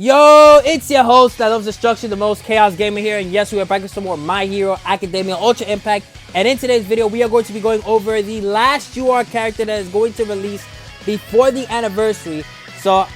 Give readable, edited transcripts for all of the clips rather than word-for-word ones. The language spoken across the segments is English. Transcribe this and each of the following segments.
Yo, it's your host that loves destruction, the most chaos gamer here, and yes, we are back with some more My Hero Academia Ultra Impact. And in today's video, we are going to be going over the last UR character that is going to release before the anniversary. So I'm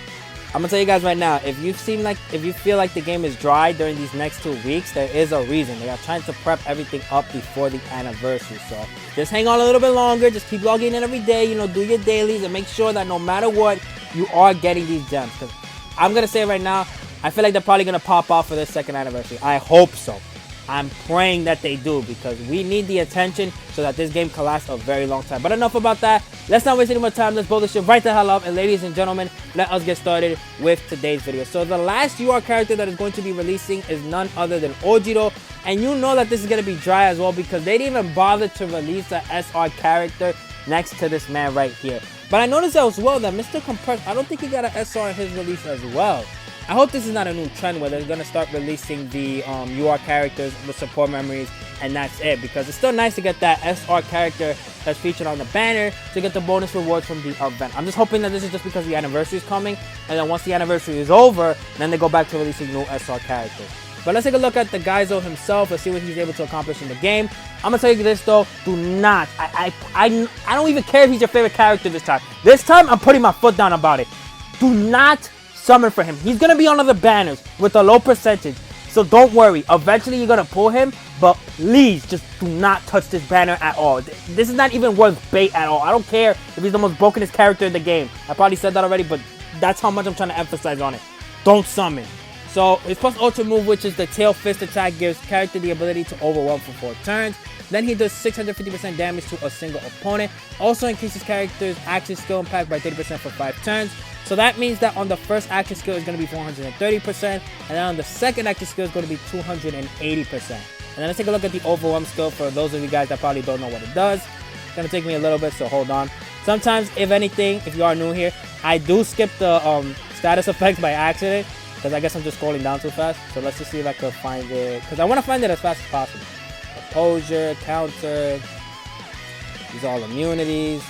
gonna tell you guys right now, if you feel like the game is dry during these next 2 weeks, there is a reason. They are trying to prep everything up before the anniversary. So just hang on a little bit longer, just keep logging in every day, do your dailies, and make sure that no matter what, you are getting these gems. Because I'm gonna say right now, I feel like they're probably gonna pop off for their second anniversary. I hope so. I'm praying that they do, because we need the attention so that this game can last a very long time. But enough about that. Let's not waste any more time. Let's blow this shit right the hell up. And ladies and gentlemen, let us get started with today's video. So the last UR character that is going to be releasing is none other than Ojiro. And you know that this is going to be dry as well, because they didn't even bother to release an SR character next to this man right here. But I noticed as well that Mr. Compress, I don't think he got an SR in his release as well. I hope this is not a new trend where they're going to start releasing the UR characters, the support memories, and that's it. Because it's still nice to get that SR character that's featured on the banner to get the bonus rewards from the event. I'm just hoping that this is just because the anniversary is coming, and then once the anniversary is over, then they go back to releasing new SR characters. But let's take a look at the Gaizo himself. Let's see what he's able to accomplish in the game. I'm going to tell you this though, do not, I don't even care if he's your favorite character this time. This time, I'm putting my foot down about it. Do not summon for him. He's going to be on other banners with a low percentage. So don't worry. Eventually, you're going to pull him. But please, just do not touch this banner at all. This is not even worth bait at all. I don't care if he's the most brokenest character in the game. I probably said that already, but that's how much I'm trying to emphasize on it. Don't summon. So his plus ultra move, which is the tail fist attack, gives character the ability to overwhelm for 4 turns. Then he does 650% damage to a single opponent. Also increases character's action skill impact by 30% for 5 turns. So that means that on the first action skill is going to be 430%, and then on the second action skill is going to be 280%. And then let's take a look at the overwhelm skill for those of you guys that probably don't know what it does. It's going to take me a little bit, so hold on. Sometimes, if anything, if you are new here, I do skip the status effects by accident, because I guess I'm just scrolling down too fast. So let's just see if I can find it, because I want to find it as fast as possible. Composure, counter, these are all immunities.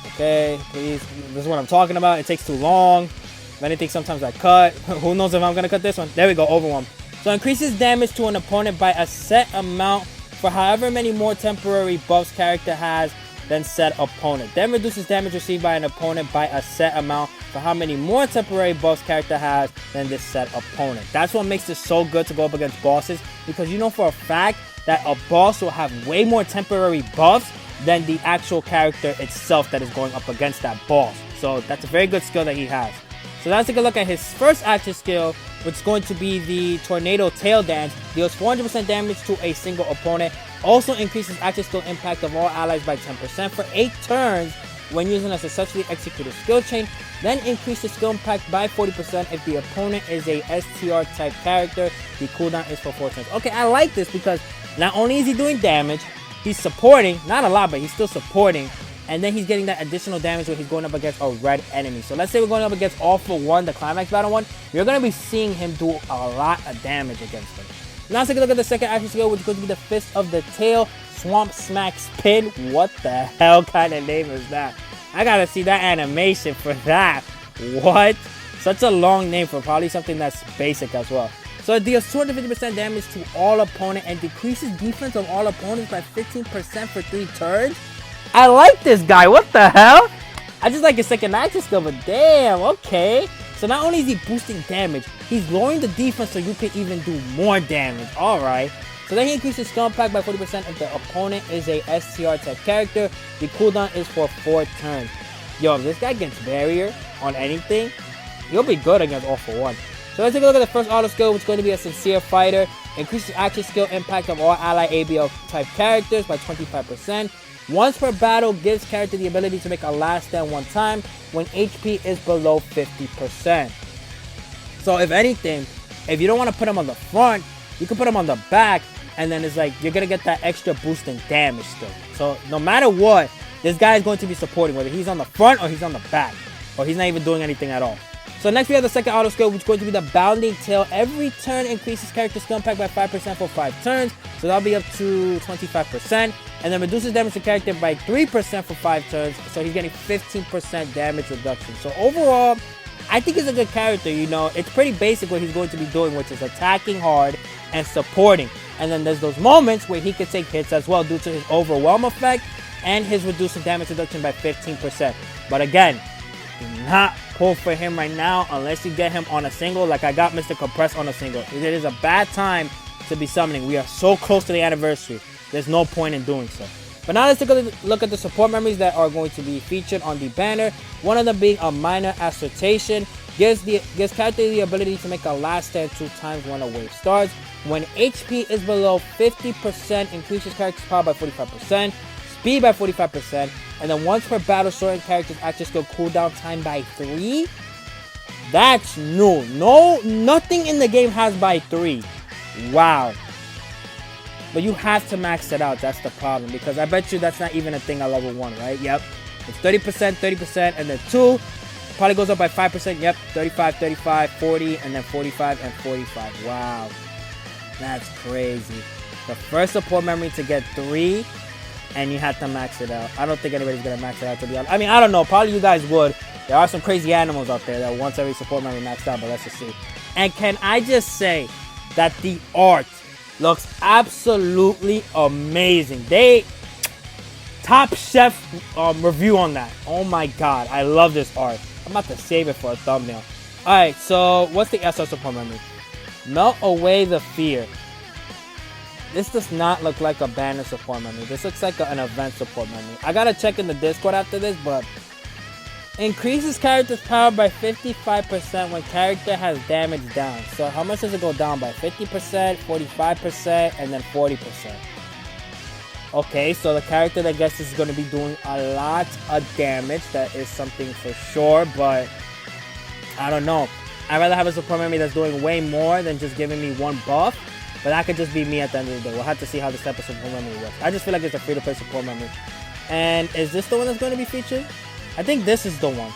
Okay, please. This is what I'm talking about. It takes too long. If anything, sometimes I cut. Who knows if I'm going to cut this one? There we go, overwhelm. So increases damage to an opponent by a set amount for however many more temporary buffs character has than said opponent. Then reduces damage received by an opponent by a set amount for how many more temporary buffs character has than this said opponent. That's what makes this so good to go up against bosses, because you know for a fact that a boss will have way more temporary buffs than the actual character itself that is going up against that boss. So that's a very good skill that he has. So let's take a look at his first action skill, which is going to be the Tornado Tail Dance. Deals 400% damage to a single opponent. Also increases action skill impact of all allies by 10% for 8 turns when using a successfully executed skill chain. Then increases skill impact by 40% if the opponent is a STR type character. The cooldown is for 4 turns. Okay, I like this because not only is he doing damage, he's supporting, not a lot, but he's still supporting. And then he's getting that additional damage when he's going up against a red enemy. So let's say we're going up against All For One, the Climax Battle one. You're going to be seeing him do a lot of damage against him. Now let's take a look at the second action skill, which is going to be the Fist of the Tail, Swamp Smack Spin. What the hell kind of name is that? I got to see that animation for that. What? Such a long name for probably something that's basic as well. So it deals 250% damage to all opponent and decreases defense of all opponents by 15% for 3 turns. I like this guy. What the hell? I just like his second action skill, but damn, okay. So not only is he boosting damage, he's lowering the defense so you can even do more damage. Alright. So then he increases skill impact by 40% if the opponent is a STR type character. The cooldown is for 4 turns. Yo, if this guy gets barrier on anything, he'll be good against All For One. So let's take a look at the first auto skill, which is going to be a Sincere Fighter. Increases action skill impact of all ally ABL type characters by 25%. Once per battle, gives character the ability to make a last stand 1 time when HP is below 50%. So if anything, if you don't want to put him on the front, you can put him on the back, and then it's like you're going to get that extra boost in damage still. So no matter what, this guy is going to be supporting, whether he's on the front or he's on the back, or he's not even doing anything at all. So next we have the second auto skill, which is going to be the Bounding Tail. Every turn increases character skill impact by 5% for 5 turns. So that'll be up to 25%. And then reduces damage to character by 3% for 5 turns. So he's getting 15% damage reduction. So overall, I think he's a good character, you know. It's pretty basic what he's going to be doing, which is attacking hard and supporting. And then there's those moments where he could take hits as well due to his overwhelm effect and his reducing damage reduction by 15%. But again, do not pull for him right now unless you get him on a single like I got Mr. Compress on a single. It is a bad time to be summoning. We are so close to the anniversary. There's no point in doing so. But now let's take a look at the support memories that are going to be featured on the banner. One of them being a minor assertion. Gives character the ability to make a last stand 2 times when a wave starts. When HP is below 50%, increases character's power by 45%, speed by 45%, and then once per battle, certain characters' active skill cooldown time by 3. That's new. Nothing in the game has by 3. Wow. But you have to max it out. That's the problem. Because I bet you that's not even a thing at level 1, right? Yep. It's 30%, 30%, and then 2. Probably goes up by 5%. Yep. 35, 35, 40, and then 45 and 45. Wow. That's crazy. The first support memory to get 3, and you have to max it out. I don't think anybody's going to max it out, to be honest. I mean, I don't know. Probably you guys would. There are some crazy animals out there that wants every support memory maxed out, but let's just see. And can I just say that the art looks absolutely amazing. Top chef review on that. Oh my god, I love this art. I'm about to save it for a thumbnail. Alright, so what's the SR support memory? Melt away the fear. This does not look like a banner support memory. This looks like an event support memory. I gotta check in the Discord after this, but increases character's power by 55% when character has damage down. So how much does it go down by? 50%, 45%, and then 40%. Okay, so the character that gets this is going to be doing a lot of damage. That is something for sure, but I don't know. I'd rather have a support memory that's doing way more than just giving me 1 buff. But that could just be me at the end of the day. We'll have to see how this type of support memory works. I just feel like it's a free-to-play support memory. And is this the one that's going to be featured? I think this is the one.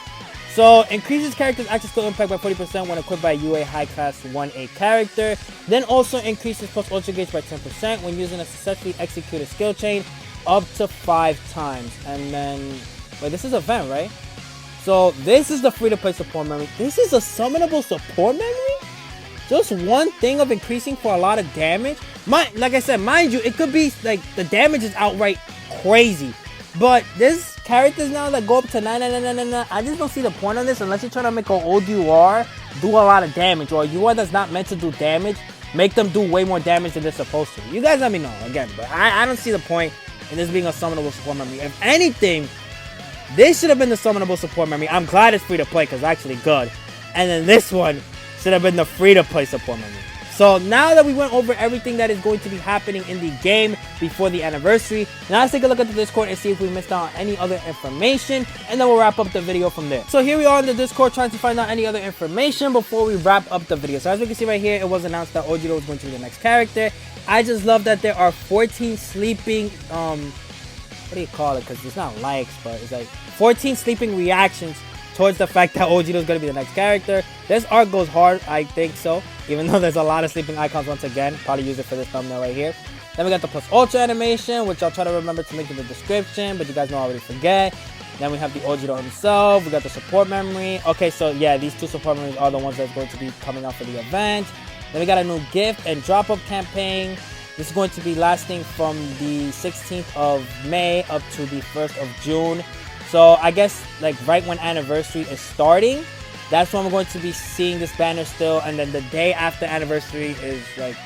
So, increases character's active skill impact by 40% when equipped by UA high class 1A character. Then also increases plus ultra gauge by 10% when using a successfully executed skill chain up to 5 times. And then, wait, this is event, right? So, this is the free-to-play support memory. This is a summonable support memory? Just one thing of increasing for a lot of damage? Like I said, mind you, it could be like the damage is outright crazy. But this characters now that go up to 99999, I just don't see the point on this unless you're trying to make an old UR do a lot of damage, or a UR that's not meant to do damage, make them do way more damage than they're supposed to. You guys let me know again, but I don't see the point in this being a summonable support memory. If anything, this should have been the summonable support memory. I'm glad it's free to play because it's actually good. And then this one should have been the free to play support memory. So now that we went over everything that is going to be happening in the game before the anniversary, now let's take a look at the Discord and see if we missed out on any other information, and then we'll wrap up the video from there. So here we are in the Discord trying to find out any other information before we wrap up the video. So as we can see right here, it was announced that Ojiro is going to be the next character. I just love that there are 14 sleeping, what do you call it? Because it's not likes, but it's like 14 sleeping reactions towards the fact that Ojiro is going to be the next character. This art goes hard, I think so. Even though there's a lot of sleeping icons once again. Probably use it for this thumbnail right here. Then we got the plus ultra animation, which I'll try to remember to link in the description, but you guys know I already forget. Then we have the Ojiro himself. We got the support memory. Okay, so yeah, these 2 support memories are the ones that's going to be coming out for the event. Then we got a new gift and drop-up campaign. This is going to be lasting from the 16th of May up to the 1st of June. So I guess like right when anniversary is starting, that's when we're going to be seeing this banner still. And then the day after anniversary is like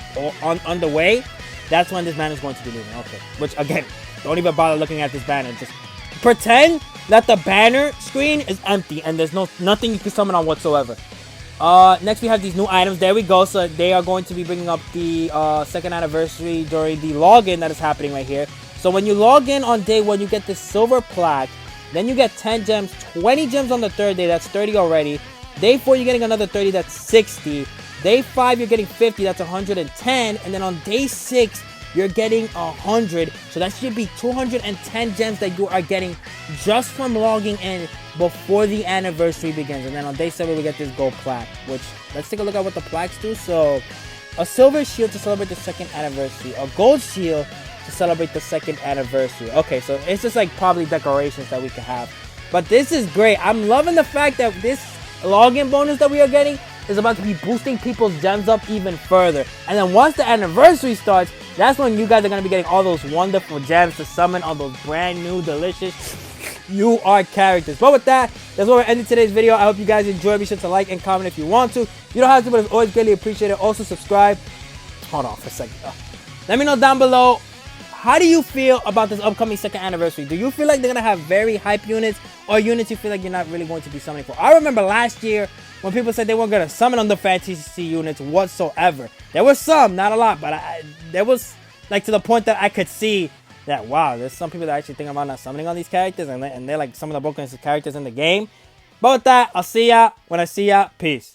on the way, that's when this banner is going to be leaving. Okay, which again, don't even bother looking at this banner. Just pretend that the banner screen is empty and there's nothing you can summon on whatsoever. Next we have these new items. There we go. So they are going to be bringing up the 2nd anniversary during the login that is happening right here. So when you log in on day 1, you get this silver plaque. Then you get 10 gems, 20 gems on the 3rd day, that's 30 already. Day 4, you're getting another 30, that's 60. Day 5, you're getting 50, that's 110. And then on day 6, you're getting 100. So that should be 210 gems that you are getting just from logging in before the anniversary begins. And then on day 7, we get this gold plaque, which, let's take a look at what the plaques do. So, a silver shield to celebrate the 2nd anniversary. A gold shield to celebrate the 2nd anniversary. Okay, so it's just like probably decorations that we can have. But this is great. I'm loving the fact that this login bonus that we are getting is about to be boosting people's gems up even further. And then once the anniversary starts, that's when you guys are going to be getting all those wonderful gems to summon all those brand new, delicious UR characters. But with that, that's where we're ending today's video. I hope you guys enjoyed. Be sure to like and comment if you want to. You don't have to, but it's always greatly appreciated. Also, subscribe. Hold on for a second. Let me know down below, how do you feel about this upcoming 2nd anniversary? Do you feel like they're going to have very hype units, or units you feel like you're not really going to be summoning for? I remember last year when people said they weren't going to summon on the fantasy units whatsoever. There were some, not a lot, but there was like to the point that I could see that, wow, there's some people that actually think about not summoning on these characters, and they're like some of the broken characters in the game. But with that, I'll see ya when I see ya. Peace.